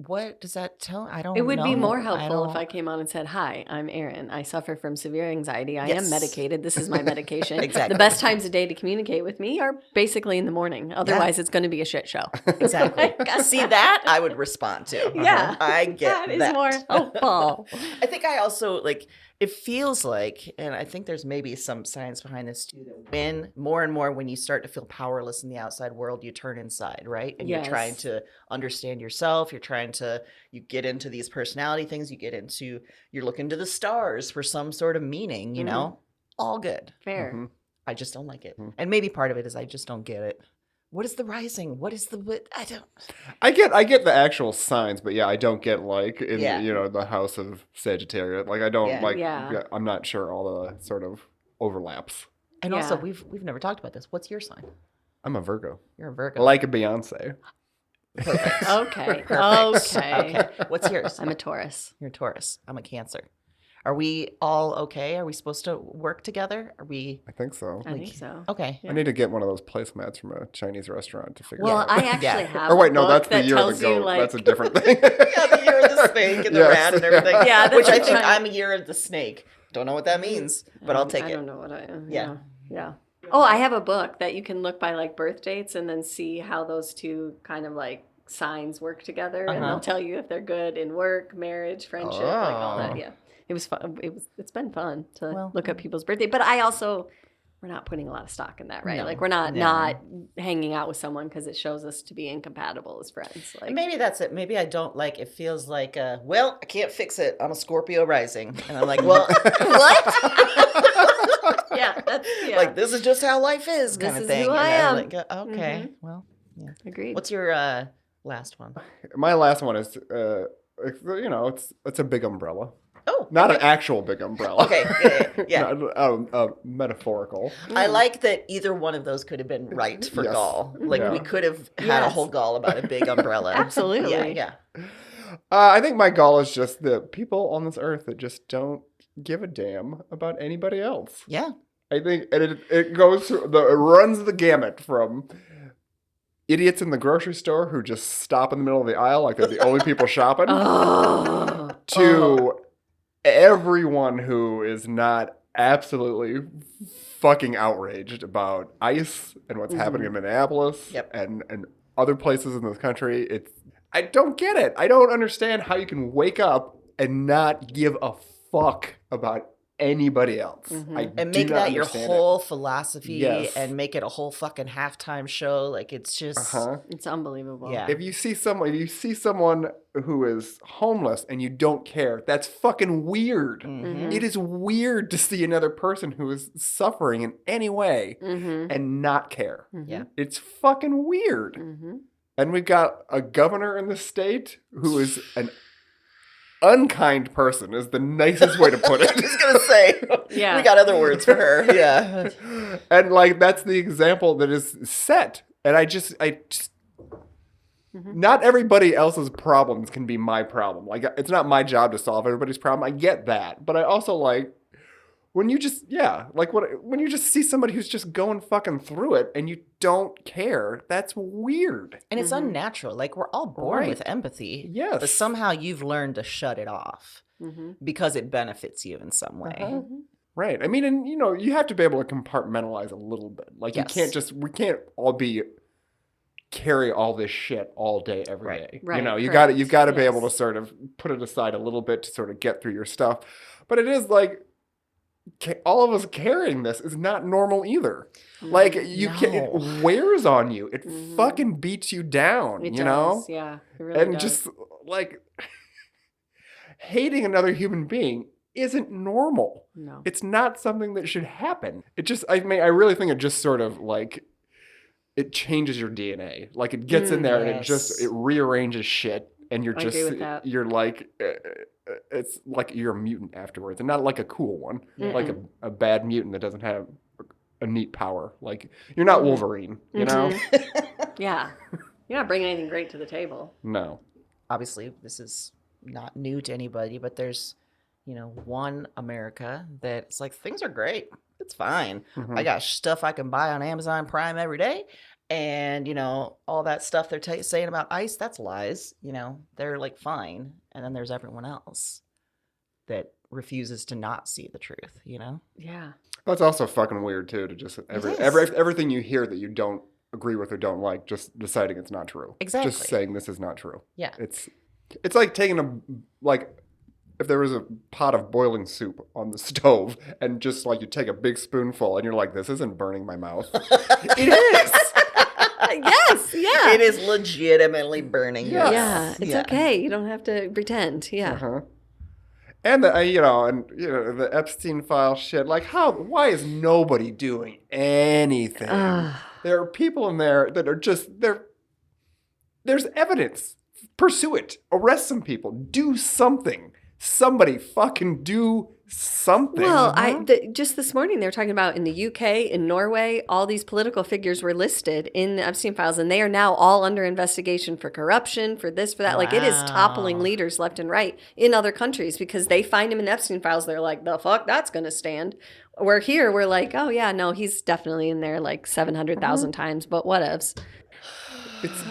what does that tell? I don't know. It would be more helpful if don't- I came on and said, hi, I'm Erin. I suffer from severe anxiety. I Yes. am medicated. This is my medication. Exactly. The best times of day to communicate with me are basically in the morning. Otherwise, it's going to be a shit show. Exactly. See, that I would respond to. Yeah. I get That is that. more helpful. I think I also like, it feels like, and I think there's maybe some science behind this too, that when more and more, when you start to feel powerless in the outside world, you turn inside, right? And you're trying Yes. to understand yourself. You get into these personality things, you're looking to the stars for some sort of meaning, you know? All good. Fair. Mhm. I just don't like it. Mhm. And maybe part of it is I just don't get it. What is the rising? What is what? I don't. I get the actual signs, but yeah, I don't get like in the house of Sagittarius. Like I don't Yeah. Yeah. I'm not sure all the sort of overlaps. And also, Yeah. we've never talked about this. What's your sign? I'm a Virgo, You're a Virgo. like a Beyonce. Perfect. Okay. Perfect. Okay. What's yours? I'm a Taurus. You're a Taurus. I'm a Cancer. Are we all okay? Are we supposed to work together? Are we I think so. I think so. okay? Yeah. I need to get one of those placemats from a Chinese restaurant to figure Well, out. I actually Yeah. have Or wait, a no, book that's the that year of tells the you, goat. like, That's a different thing. Yeah, the year of the snake and the Yes. rat and everything. Yeah, that's which I what think China- I'm a year of the snake. Don't know what that means, but I'll take I it. don't know what I am. Yeah. Yeah. Oh, I have a book that you can look by like birth dates and then see how those two kind of like signs work together, and Uh-huh. they'll tell you if they're good in work, marriage, friendship, like all Oh. that. Yeah. It was fun. It's been fun to Well, look at people's birthday, but we're not putting a lot of stock in that, right? No. Like we're not No. hanging out with someone because it shows us to be incompatible as friends. Like And maybe that's it. Maybe I don't like. It feels like, well, I can't fix it. I'm a Scorpio rising, and I'm like, well, what? yeah, yeah. Like, this is just how life is, This kind of is thing. who I And I'm am. like, okay, well, yeah. Agreed. What's your last one? My last one is, it's a big umbrella, Oh, not an actual big umbrella. okay, yeah. Metaphorical. I like that either one of those could have been right for Yes. Gall. Like, Yeah. we could have had a Yes. whole Gall about a big umbrella. Absolutely. Yeah. I think my goal is just the people on this earth that just don't give a damn about anybody else. Yeah. I think, and it goes through it runs the gamut from idiots in the grocery store who just stop in the middle of the aisle like they're the only people shopping, Oh. to everyone who is not absolutely fucking outraged about ICE and what's happening in Minneapolis Yep. and other places in this country. I don't get it. I don't understand how you can wake up and not give a fuck about anybody else. I And do make not that your understand it. whole philosophy, Yes. and make it a whole fucking halftime show. Like, it's just, It's unbelievable. yeah. If you see someone who is homeless and you don't care, that's fucking weird. Mhm. It is weird to see another person who is suffering in any way Mm-hmm. and not care. Yeah. It's fucking weird. Mm-hmm. And we've got a governor in the state who is an unkind person, is the nicest way to put it. I was gonna say, Yeah. we got other words for her. Yeah. And like that's the example that is set. And I just not everybody else's problems can be my problem. Like it's not my job to solve everybody's problem. I get that. But I also like when you just when you just see somebody who's just going fucking through it and you don't care, that's weird. And it's unnatural. Like we're all born Right. with empathy. Yes. But somehow you've learned to shut it off because it benefits you in some way. Right. I mean, and you have to be able to compartmentalize a little bit. Like Yes. we can't all carry all this shit all day every day. Right, You've correct. got to be Yes. able to sort of put it aside a little bit to sort of get through your stuff. But it is like all of us carrying this is not normal either. Like it wears on you. It fucking beats you down, It you know? does. Yeah. It really And does. just like hating another human being isn't normal. No. It's not something that should happen. It just, I really think it just sort of like, it changes your DNA. Like it gets in there and it rearranges shit. And you're I agree with that. you're like, it's like you're a mutant afterwards. And not like a cool one. Like a bad mutant that doesn't have a neat power. Like you're not Wolverine, you know? Yeah. You're not bringing anything great to the table. No. Obviously, this is not new to anybody, but there's, one America that's like, things are great. It's fine. I got stuff I can buy on Amazon Prime every day. And, all that stuff they're saying about ICE, that's lies. They're like fine. And then there's everyone else that refuses to not see the truth, Yeah. That's also fucking weird too, to just everything you hear that you don't agree with or don't like, just deciding it's not true. Exactly. Just saying this is not true. Yeah. It's like taking if there was a pot of boiling soup on the stove and just like you take a big spoonful and you're like, this isn't burning my mouth. It is. Yes. Yeah. It is legitimately burning your Yes. Yeah. mouth. It's okay. You don't have to pretend. Yeah. Uh-huh. And the Epstein file shit. Like why is nobody doing anything? There are people in there that are just there's evidence. Pursue it. Arrest some people. Do something. Somebody fucking do something. Well, just this morning they were talking about in the UK, in Norway, all these political figures were listed in the Epstein files, and they are now all under investigation for corruption, for this, for that. Like it is toppling leaders left and right in other countries because they find him in the Epstein files. They're like, the fuck, that's going to stand. Where here, we're like, oh yeah, no, he's definitely in there like 700,000 times, but whatevs. It's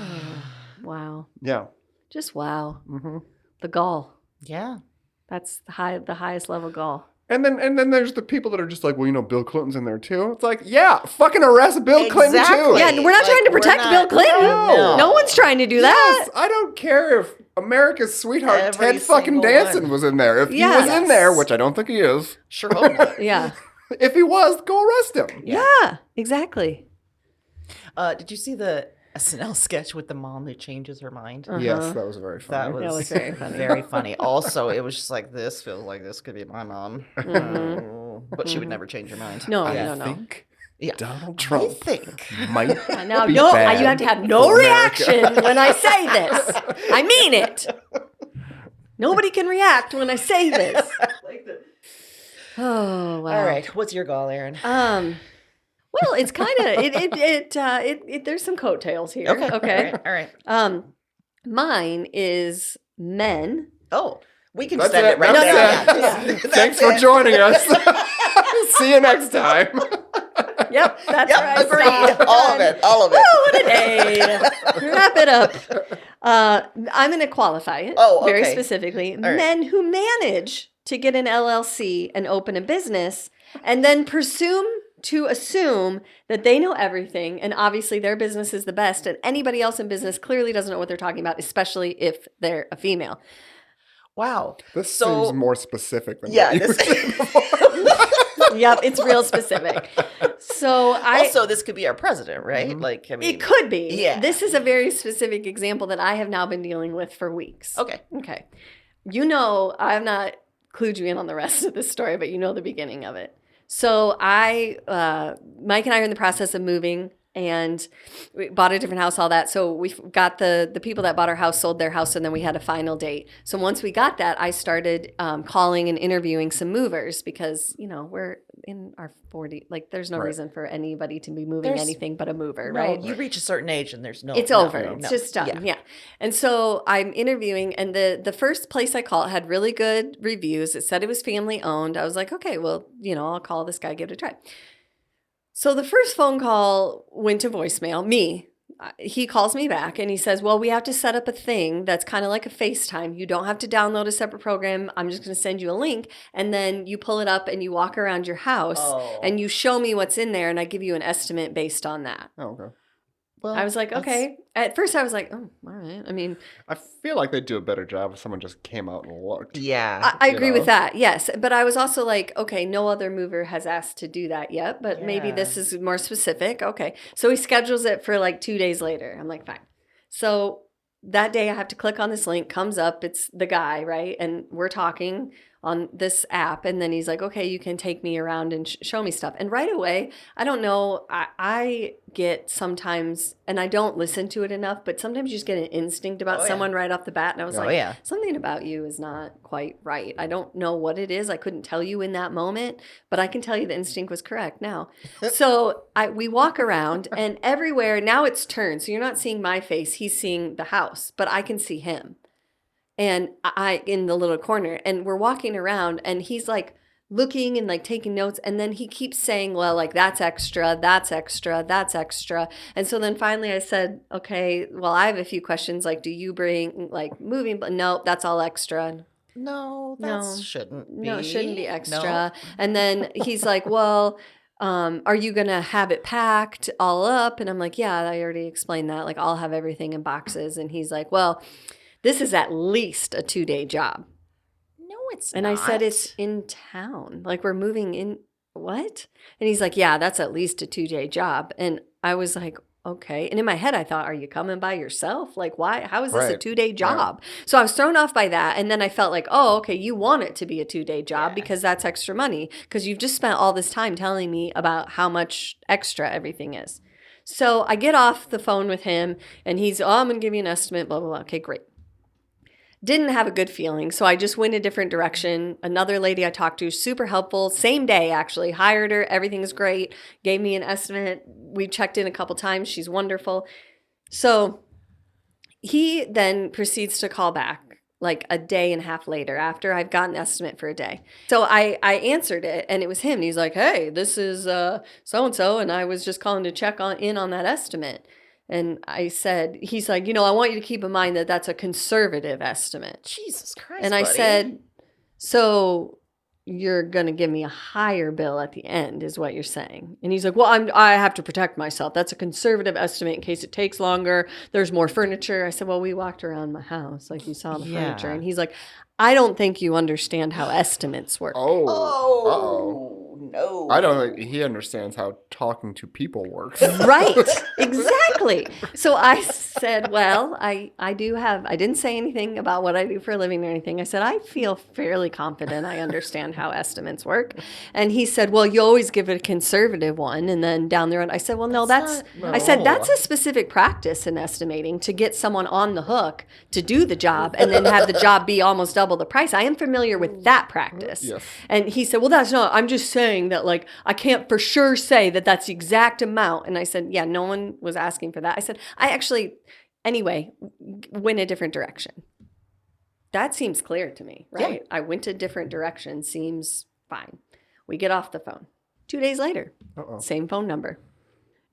Wow. yeah. Just wow. The gall. Yeah. That's the highest level gall. And then there's the people that are just like, well, Bill Clinton's in there too. It's like, yeah, fucking arrest Bill Clinton too. Exactly. Yeah, we're not trying to protect Bill Clinton. No one's trying to do that. Yes, I don't care if America's sweetheart Every Ted fucking single Danson one. was in there. If he Yes. was in there, which I don't think he is, Sure hope not. Yeah. if he was, go arrest him. Yeah, exactly. Did you see the SNL sketch with the mom who changes her mind? Yes, that was very funny. That was very funny. Very funny. Also, it was just like, this feels like this could be my mom. But she would never change her mind. No, I no. think Yeah. Donald I Trump think. might Now, be no, bad you have to have no for America. reaction when I say this. I mean it. Nobody can react when I say this. Oh wow! All right. What's your goal, Erin? Well, it's kind of it. There's some coattails here. Okay. All right. Mine is men. Oh, we can That's send it right that's there. it. Yeah. Thanks That's for it. joining us. See you next time. Yep, that's Yep, right. agreed. All of it. All of it. What a day! Wrap it up. I'm going to qualify it very okay. specifically. right. Men who manage to get an LLC and open a business and then presume to assume that they know everything and obviously their business is the best and anybody else in business clearly doesn't know what they're talking about, especially if they're a female. Wow. This So- seems more specific than Yeah. what you This, Yep, it's real specific. So also, this could be our president, right? Like, I mean, it could be. Yeah. This is a very specific example that I have now been dealing with for weeks. Okay. Okay. I've not clued you in on the rest of this story, but you know the beginning of it. So Mike and I are in the process of moving, and we bought a different house, all that. So we got the people that bought our house sold their house, and then we had a final date. So once we got that, I started calling and interviewing some movers because, we're in our 40s. Like, there's no reason for anybody to be moving anything but a mover, right? You reach a certain age and there's It's over. It's just done. Yeah. And so I'm interviewing, and the first place I called had really good reviews. It said it was family owned. I was like, okay, well, I'll call this guy, give it a try. So the first phone call went to voicemail. He calls me back and he says, well, we have to set up a thing that's kind of like a FaceTime. You don't have to download a separate program. I'm just going to send you a link. And then you pull it up and you walk around your house and you show me what's in there. And I give you an estimate based on that. Oh, okay. Well, I was like, okay. At first I was like, oh, all right. I mean, I feel like they'd do a better job if someone just came out and looked. Yeah. I agree with that. Yes. But I was also like, okay, no other mover has asked to do that yet, but maybe this is more specific. Okay. So he schedules it for like 2 days later. I'm like, fine. So that day I have to click on this link, comes up, it's the guy, right? And we're talking on this app, and then he's like, okay, you can take me around and show me stuff. And right away, I don't know, I get sometimes, and I don't listen to it enough, but sometimes you just get an instinct about someone right off the bat. And I was something about you is not quite right. I don't know what it is. I couldn't tell you in that moment, but I can tell you the instinct was correct now. So we walk around, and everywhere, now it's turned. So you're not seeing my face. He's seeing the house, but I can see him. And I in the little corner, and we're walking around, and he's like looking and like taking notes, and then he keeps saying, well, like, that's extra, that's extra, that's extra. And so then finally I said, okay, well, I have a few questions, like, do you bring like moving, but no, that's all extra. No, shouldn't be. No, it shouldn't be extra. No. And then he's like, well, are you going to have it packed all up? And I'm like, yeah, I already explained that. Like, I'll have everything in boxes. And he's like, well, this is at least a 2-day job. No, it's not. And I said, it's in town. Like, we're moving in. What? And he's like, yeah, that's at least a 2-day job. And I was like, okay. And in my head, I thought, are you coming by yourself? Like, why? How is this a 2-day job? Yeah. So I was thrown off by that. And then I felt like, oh, okay, you want it to be a 2-day job because that's extra money. Because you've just spent all this time telling me about how much extra everything is. So I get off the phone with him, and he's, I'm going to give you an estimate, blah, blah, blah. Okay, great. Didn't have a good feeling, so I just went a different direction. Another lady I talked to, super helpful, same day actually, hired her, everything's great, gave me an estimate. We checked in a couple times, she's wonderful. So he then proceeds to call back like a day and a half later after I've got an estimate for a day. So I answered it, and it was him. And he's like, hey, this is so-and-so, and I was just calling to check in on that estimate. And I said, he's like, I want you to keep in mind that that's a conservative estimate. Jesus Christ, and I said, so you're going to give me a higher bill at the end is what you're saying. And he's like, well, I have to protect myself. That's a conservative estimate in case it takes longer. There's more furniture. I said, well, we walked around my house. Like, you saw the furniture. And he's like, I don't think you understand how estimates work. No. I don't think he understands how talking to people works. Right. Exactly. So I said, well, I didn't say anything about what I do for a living or anything. I said, I feel fairly confident I understand how estimates work. And he said, well, you always give it a conservative one. And then down the road, I said, well, no, that's a specific practice in estimating to get someone on the hook to do the job and then have the job be almost double the price. I am familiar with that practice. Yes. And he said, well, that's not, I'm just saying that, like, I can't for sure say that that's the exact amount. And I said, yeah, no one was asking for that. I said, anyway, went a different direction. That seems clear to me, right? Yeah. I went a different direction. Seems fine. We get off the phone. 2 days later, same phone number.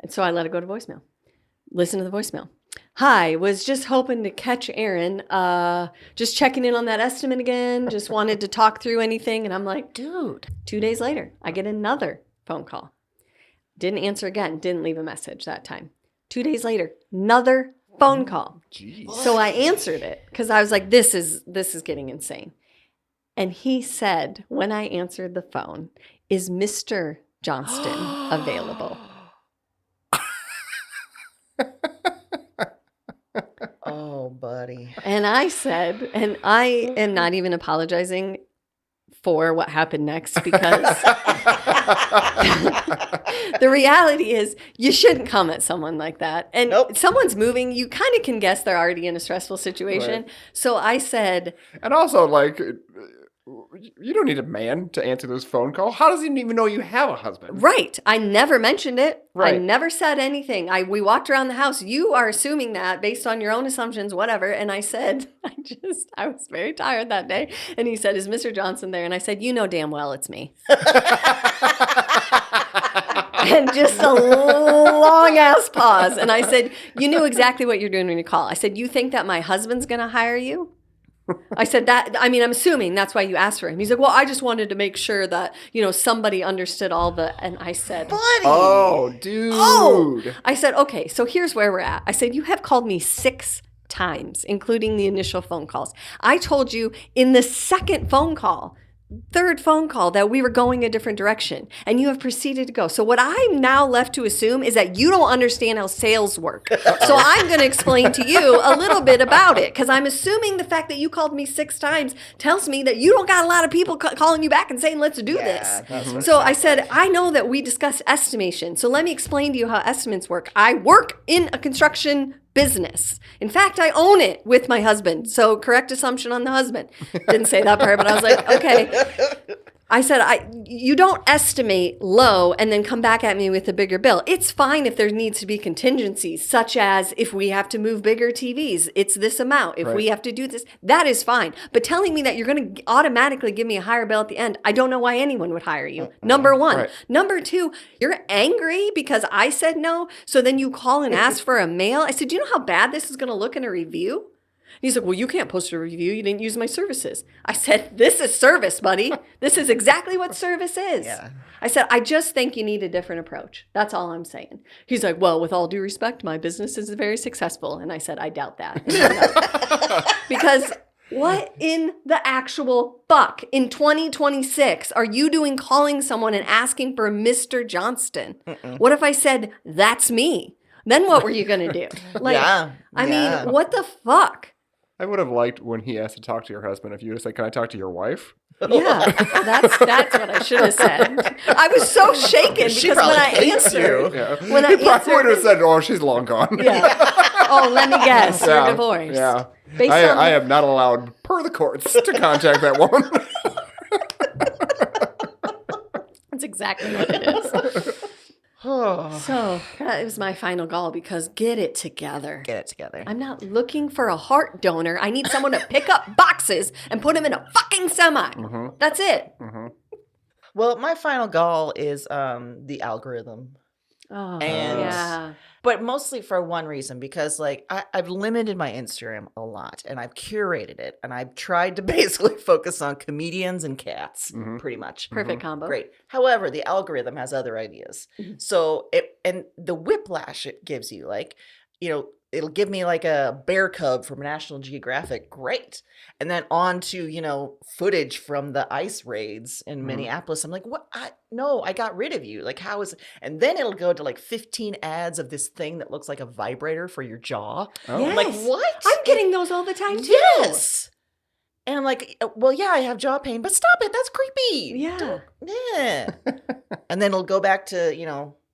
And so I let it go to voicemail. Listen to the voicemail. Hi, was just hoping to catch Erin. Just checking in on that estimate again. Just wanted to talk through anything. And I'm like, dude, 2 days later, I get another phone call. Didn't answer again. Didn't leave a message that time. 2 days later, another phone call. Jeez. So I answered it because I was like, this is getting insane. And he said, when I answered the phone, is Mr. Johnston available? Oh, buddy. And I said, and I am not even apologizing for what happened next because The reality is you shouldn't come at someone like that. And Nope. someone's moving, you kind of can guess they're already in a stressful situation. Right. So I said, And also, like, you don't need a man to answer this phone call. How does he even know you have a husband? right, I never mentioned it. I Right. never said anything. We walked around the house. You are assuming that based on your own assumptions, whatever. And I said, I was very tired that day. And he said, is Mr. Johnson there? And I said, you know damn well it's me. And just a long ass pause. And I said, you knew exactly what you're doing when you call. I said, you think that my husband's going to hire you? I said I'm assuming that's why you asked for him. He's like, well, I just wanted to make sure that, somebody understood all the, and I said, Buddy. Oh, dude. oh, I said, okay, so here's where we're at. I said, you have called me 6 times, including the initial phone calls. I told you in the second phone call, third phone call, that we were going a different direction, and you have proceeded to go. So what I'm now left to assume is that you don't understand how sales work. So I'm going to explain to you a little bit about it, because I'm assuming the fact that you called me 6 times tells me that you don't got a lot of people calling you back and saying, let's do this. So I said, I know that we discussed estimation. So let me explain to you how estimates work. I work in a construction business. In fact, I own it with my husband. So correct assumption on the husband. Didn't say that part, but I was like, okay. I said, you don't estimate low and then come back at me with a bigger bill. It's fine if there needs to be contingencies, such as if we have to move bigger TVs, it's this amount. If we have to do this, that is fine. But telling me that you're going to automatically give me a higher bill at the end, I don't know why anyone would hire you. Number one. Right. Number two, you're angry because I said no. So then you call and ask for a mail. I said, do you know how bad this is going to look in a review? He's like, well, you can't post a review. You didn't use my services. I said, this is service, buddy. This is exactly what service is. Yeah. I said, I just think you need a different approach. That's all I'm saying. He's like, well, with all due respect, my business is very successful. And I said, I doubt that. Because what in the actual fuck in 2026 are you doing calling someone and asking for Mr. Johnston? What if I said, that's me? Then what were you going to do? Like, Yeah. I Yeah. mean, what the fuck? I would have liked when he asked to talk to your husband if you would have said, can I talk to your wife? Yeah, that's what I should have said. I was so shaken She because when probably I hates answered, you. Yeah. when I He probably would have answered, said, oh, she's long gone. yeah. Oh, let me guess, Yeah. you're divorced. Yeah. Based on I am not allowed, per the courts, to contact that woman. That's exactly what it is. So that was my final goal, because get it together. Get it together. I'm not looking for a heart donor. I need someone to pick up boxes and put them in a fucking semi. That's it. Well, my final goal is the algorithm. Oh, And- yeah. But mostly for one reason, because like I've limited my Instagram a lot and I've curated it and I've tried to basically focus on comedians and cats, pretty much. Perfect combo. Great. However, the algorithm has other ideas. So and the whiplash it gives you, like, it'll give me like a bear cub from National Geographic. Great. And then on to, footage from the ice raids in Minneapolis. I'm like, what? No, I got rid of you. Like, how is it? And then it'll go to like 15 ads of this thing that looks like a vibrator for your jaw. Oh. Yes. Like, what? I'm getting those all the time too. Yes. And I'm like, well, yeah, I have jaw pain, but stop it. That's creepy. Yeah. Yeah. And then it'll go back to,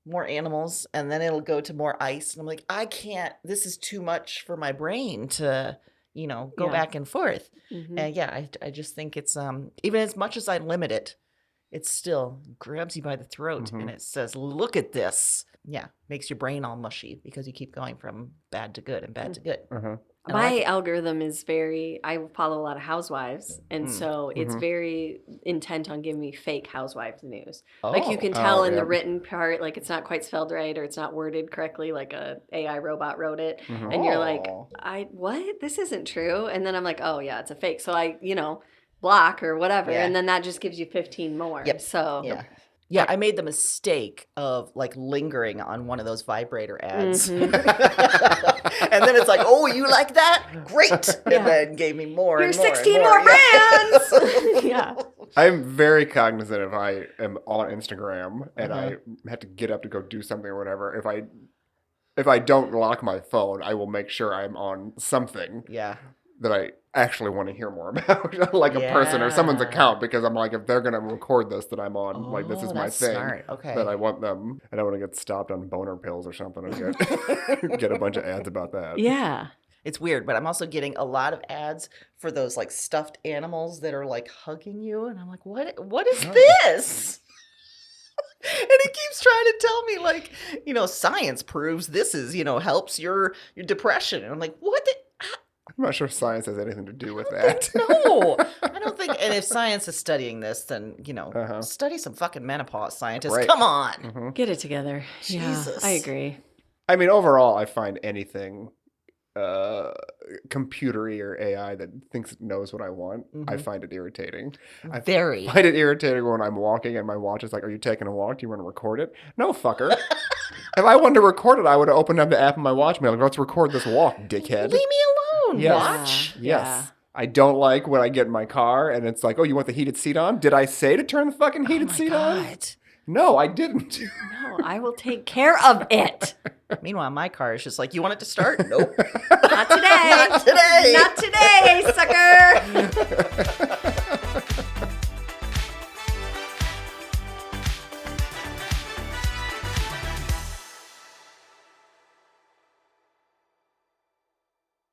more animals, and then it'll go to more ice. And I'm like, I can't, this is too much for my brain to, go Yeah. back and forth. Mhm. And yeah, I just think it's, even as much as I limit it, it still grabs you by the throat and it says, look at this. Yeah. Makes your brain all mushy because you keep going from bad to good and bad to good. And I My like it. algorithm is I follow a lot of housewives, and so it's very intent on giving me fake housewives news. Like you can tell in the written part, like it's not quite spelled right or it's not worded correctly, like a AI robot wrote it. And you're like, Oh. what? This isn't true. And then I'm like, oh yeah, it's a fake. So I, block or whatever. Yeah. And then that just gives you 15 more. Yep. So Yeah. Yeah, I made the mistake of like lingering on one of those vibrator ads. and then it's like, oh, you like that? Great. Yeah. And then gave me more. here's and more 16 and more Yeah. brands. Yeah. I'm very cognizant if I am on Instagram and I have to get up to go do something or whatever. If I don't lock my phone, I will make sure I'm on something Yeah. that I actually want to hear more about, like a person or someone's account, because I'm like, if they're gonna record this, that I'm on, like this is my that's thing. smart. Okay. That I want them. I don't want to get stopped on boner pills or something and get a bunch of ads about that. Yeah. It's weird, but I'm also getting a lot of ads for those like stuffed animals that are like hugging you, and I'm like, what is this? And it keeps trying to tell me, like, science proves this is, helps your depression. And I'm like, what? I'm not sure science has anything to do with that. No, I don't think. And if science is studying this, then, study some fucking menopause scientists. Right. Come on. Mm-hmm. Get it together. Jesus. Yeah, I agree. I mean, overall, I find anything computery or AI that thinks it knows what I want, I find it irritating. I find it irritating when I'm walking and my watch is like, are you taking a walk? Do you want to record it? No, fucker. If I wanted to record it, I would have opened up the app on my watch and be like, let's record this walk, dickhead. Leave me alone, Yes. watch. Yes. Yeah. I don't like when I get in my car and it's like, oh, you want the heated seat on? Did I say to turn the fucking heated seat on? No, I didn't. No, I will take care of it. Meanwhile, my car is just like, you want it to start? Nope. Not today. Not today. Not today, sucker.